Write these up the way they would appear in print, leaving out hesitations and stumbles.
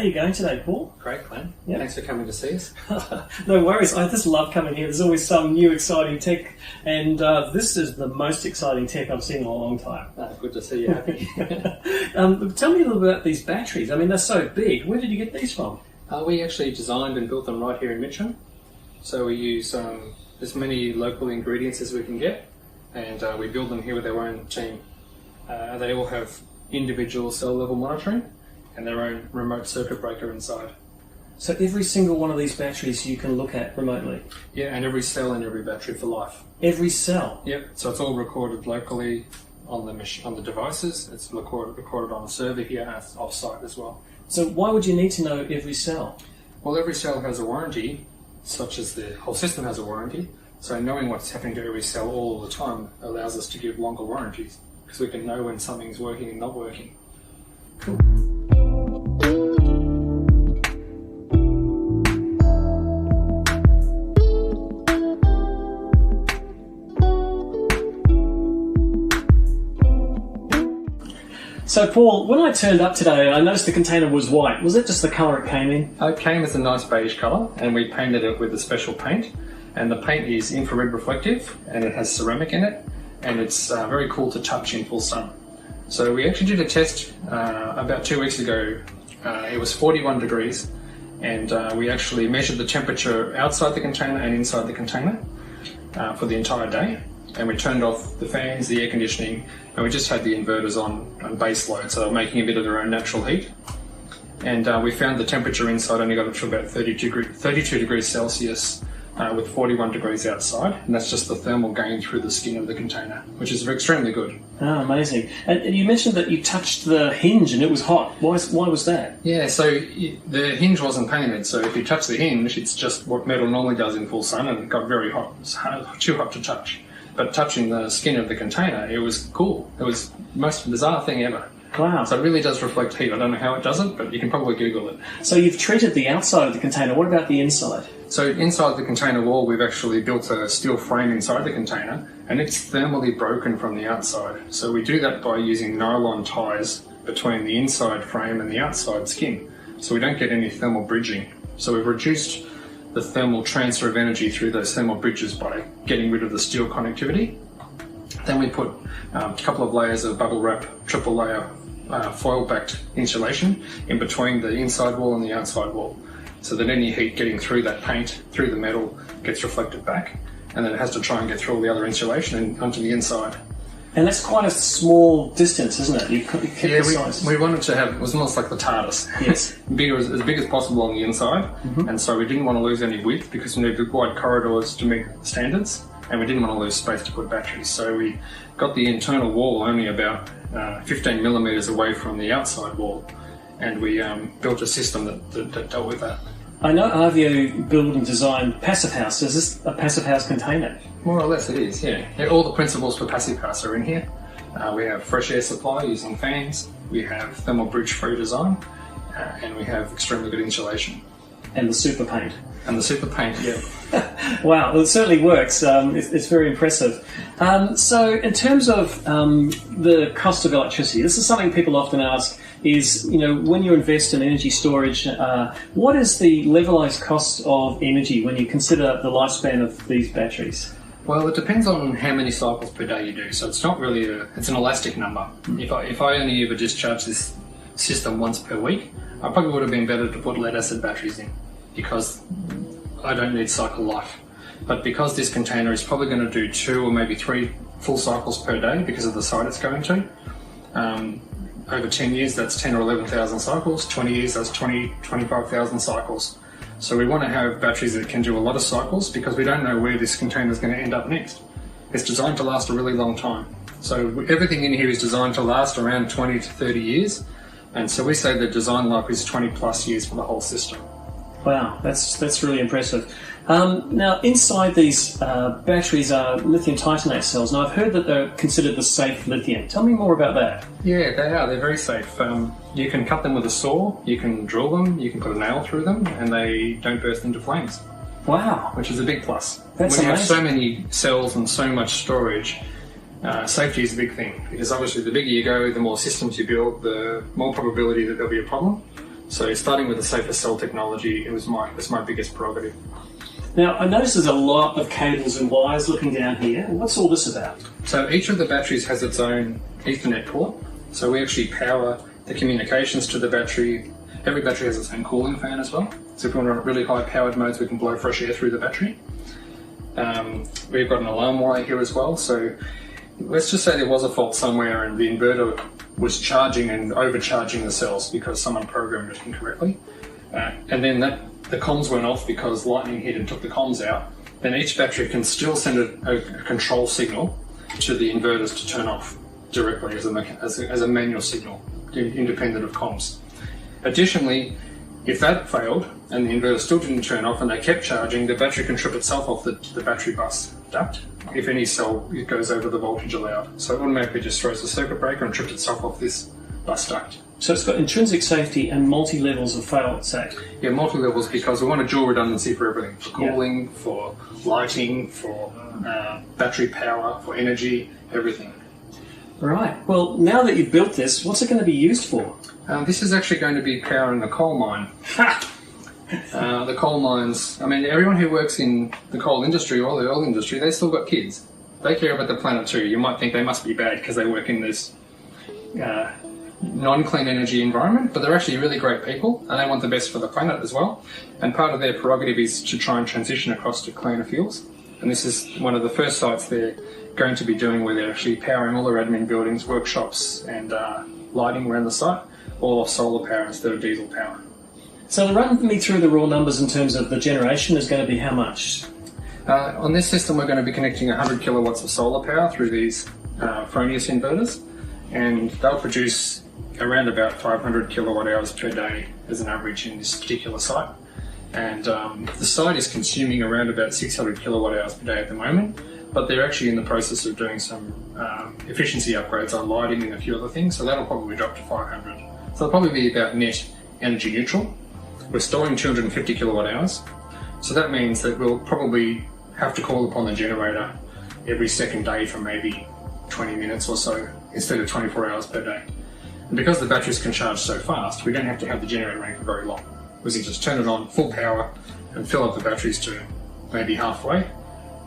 you going today, Paul? Great, Glenn. Yeah. Thanks for coming to see us. No worries. I just love coming here. There's always some new exciting tech, and this is the most exciting tech I've seen in a long time. Good to see you happy. Tell me a little bit about these batteries. I mean, they're so big. Where did you get these from? We actually designed and built them right here in Mitcham. So we use as many local ingredients as we can get, and we build them here with our own team. They all have individual cell level monitoring and their own remote circuit breaker inside. So every single one of these batteries you can look at remotely? Yeah, and every cell in every battery for life. Every cell? Yep, so it's all recorded locally on the devices. It's recorded on a server here off-site as well. So why would you need to know every cell? Well, every cell has a warranty, such as the whole system has a warranty. So knowing what's happening to every cell all the time allows us to give longer warranties, because we can know when something's working and not working. Cool. So Paul, when I turned up today, I noticed the container was white. Was that just the colour it came in? It came as a nice beige colour, and we painted it with a special paint. And the paint is infrared reflective, and it has ceramic in it, and it's very cool to touch in full sun. So we actually did a test about 2 weeks ago. It was 41 degrees, and we actually measured the temperature outside the container and inside the container for the entire day. And we turned off the fans, the air conditioning, and we just had the inverters on base load, so they were making a bit of their own natural heat. And we found the temperature inside only got up to about 32 degrees Celsius with 41 degrees outside, and that's just the thermal gain through the skin of the container, which is extremely good. Oh, amazing. And you mentioned that you touched the hinge and it was hot. Why was that? Yeah, so the hinge wasn't painted, so if you touch the hinge, it's just what metal normally does in full sun, and it got very hot. It's too hot to touch. But touching the skin of the container, it was cool. It was the most bizarre thing ever. Wow. So it really does reflect heat. I don't know how it does it, but you can probably Google it. So you've treated the outside of the container. What about the inside? So inside the container wall, we've actually built a steel frame inside the container, and it's thermally broken from the outside. So we do that by using nylon ties between the inside frame and the outside skin, so we don't get any thermal bridging. So we've reduced the thermal transfer of energy through those thermal bridges by getting rid of the steel connectivity. Then we put a couple of layers of bubble wrap, triple layer foil-backed insulation in between the inside wall and the outside wall, so that any heat getting through that paint, through the metal, gets reflected back, and then it has to try and get through all the other insulation and onto the inside. And that's quite a small distance, isn't it? You kept the size. We wanted to have, it was almost like the TARDIS. Yes. As big as possible on the inside, and so we didn't want to lose any width because we needed wide corridors to meet standards, and we didn't want to lose space to put batteries. So we got the internal wall only about 15 millimeters away from the outside wall, and we built a system that dealt with that. I know Arvio built and designed Passive House. Is this a Passive House container? More or less it is, yeah. All the principles for Passive House are in here. We have fresh air supply using fans, we have thermal bridge free design, and we have extremely good insulation. And the super paint. And the super paint, yeah. Wow, well, it certainly works. It's very impressive. So in terms of the cost of electricity, this is something people often ask is, when you invest in energy storage, what is the levelized cost of energy when you consider the lifespan of these batteries? Well, it depends on how many cycles per day you do. So it's not really it's an elastic number. If I only ever discharge this system once per week, I probably would have been better to put lead acid batteries in, because I don't need cycle life. But because this container is probably going to do 2 or maybe 3 full cycles per day because of the site it's going to, over 10 years that's 10 or 11,000 cycles, 20 years that's 25,000 cycles. So we want to have batteries that can do a lot of cycles, because we don't know where this container is going to end up next. It's designed to last a really long time. So everything in here is designed to last around 20 to 30 years. And so we say the design life is 20 plus years for the whole system. Wow, that's really impressive. Now, inside these batteries are lithium titanate cells. Now, I've heard that they're considered the safe lithium. Tell me more about that. Yeah, they are. They're very safe. You can cut them with a saw, you can drill them, you can put a nail through them, and they don't burst into flames. Wow. Which is a big plus. That's when you amazing. have so many cells and so much storage, safety is a big thing, because obviously the bigger you go, the more systems you build, the more probability that there'll be a problem. So starting with the safer cell technology, was my biggest prerogative. Now, I notice there's a lot of cables and wires looking down here. What's all this about? So each of the batteries has its own Ethernet port. So we actually power the communications to the battery. Every battery has its own cooling fan as well. So if we want to run really high powered modes, we can blow fresh air through the battery. We've got an alarm wire here as well. So let's just say there was a fault somewhere and the inverter was charging and overcharging the cells because someone programmed it incorrectly. And then the comms went off because lightning hit and took the comms out. Then each battery can still send a control signal to the inverters to turn off directly as a manual signal, independent of comms. Additionally, if that failed and the inverter still didn't turn off and they kept charging, the battery can trip itself off the battery bus duct if any cell goes over the voltage allowed. So it automatically just throws the circuit breaker and trips itself off this bus duct. So it's got intrinsic safety and multi-levels of fail-safe. Yeah, multi-levels because we want a dual redundancy for everything. For cooling, for lighting, for battery power, for energy, everything. Right. Well, now that you've built this, what's it going to be used for? This is actually going to be powering the coal mine. The coal mines, I mean, everyone who works in the coal industry or the oil industry, they've still got kids. They care about the planet too. You might think they must be bad because they work in this non-clean energy environment, but they're actually really great people and they want the best for the planet as well. And part of their prerogative is to try and transition across to cleaner fuels. And this is one of the first sites they're going to be doing where they're actually powering all their admin buildings, workshops and lighting around the site, all off solar power instead of diesel power. So run me through the raw numbers in terms of the generation is going to be how much? On this system we're going to be connecting 100 kilowatts of solar power through these Fronius inverters, and they'll produce around about 500 kilowatt hours per day as an average in this particular site. And the site is consuming around about 600 kilowatt hours per day at the moment, but they're actually in the process of doing some efficiency upgrades on lighting and a few other things, so that'll probably drop to 500. So it'll probably be about net energy neutral. We're storing 250 kilowatt hours, so that means that we'll probably have to call upon the generator every second day for maybe 20 minutes or so instead of 24 hours per day. And because the batteries can charge so fast, we don't have to have the generator running for very long. We can just turn it on full power and fill up the batteries to maybe halfway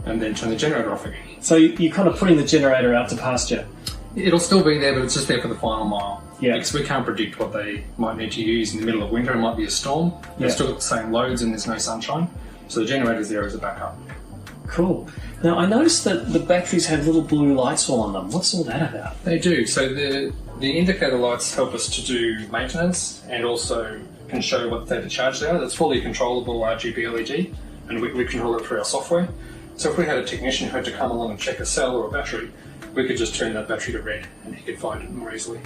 and then turn the generator off again. So you're kind of putting the generator out to pasture? It'll still be there, but it's just there for the final mile. Yeah. Because we can't predict what they might need to use in the middle of winter. It might be a storm. They've still got the same loads and there's no sunshine. So the generator's there as a backup. Cool. Now I noticed that the batteries have little blue lights all on them. What's all that about? They do. So the indicator lights help us to do maintenance and also can show what state of charge they are. That's fully controllable RGB LED, and we control it through our software. So if we had a technician who had to come along and check a cell or a battery, we could just turn that battery to red and he could find it more easily.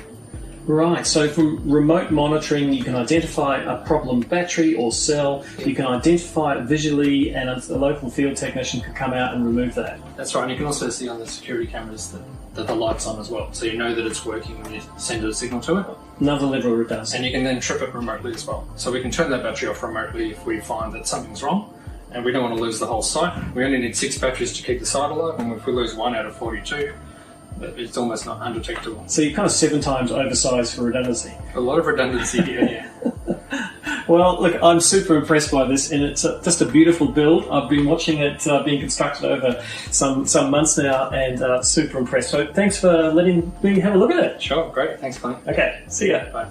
Right, so from remote monitoring you can identify a problem battery or cell, you can identify it visually and a local field technician could come out and remove that. That's right, and you can also see on the security cameras that the light's on as well, so you know that it's working when you send a signal to it. Another level of redundancy. And you can then trip it remotely as well. So we can turn that battery off remotely if we find that something's wrong and we don't want to lose the whole site. We only need 6 batteries to keep the site alive, and if we lose 1 out of 42, it's almost not undetectable. So you're kind of 7 times oversized for redundancy. A lot of redundancy here, yeah. Well, look, I'm super impressed by this, and it's just a beautiful build. I've been watching it being constructed over some months now, and super impressed. So thanks for letting me have a look at it. Sure, great. Thanks, Glenn. Okay, see ya. Bye.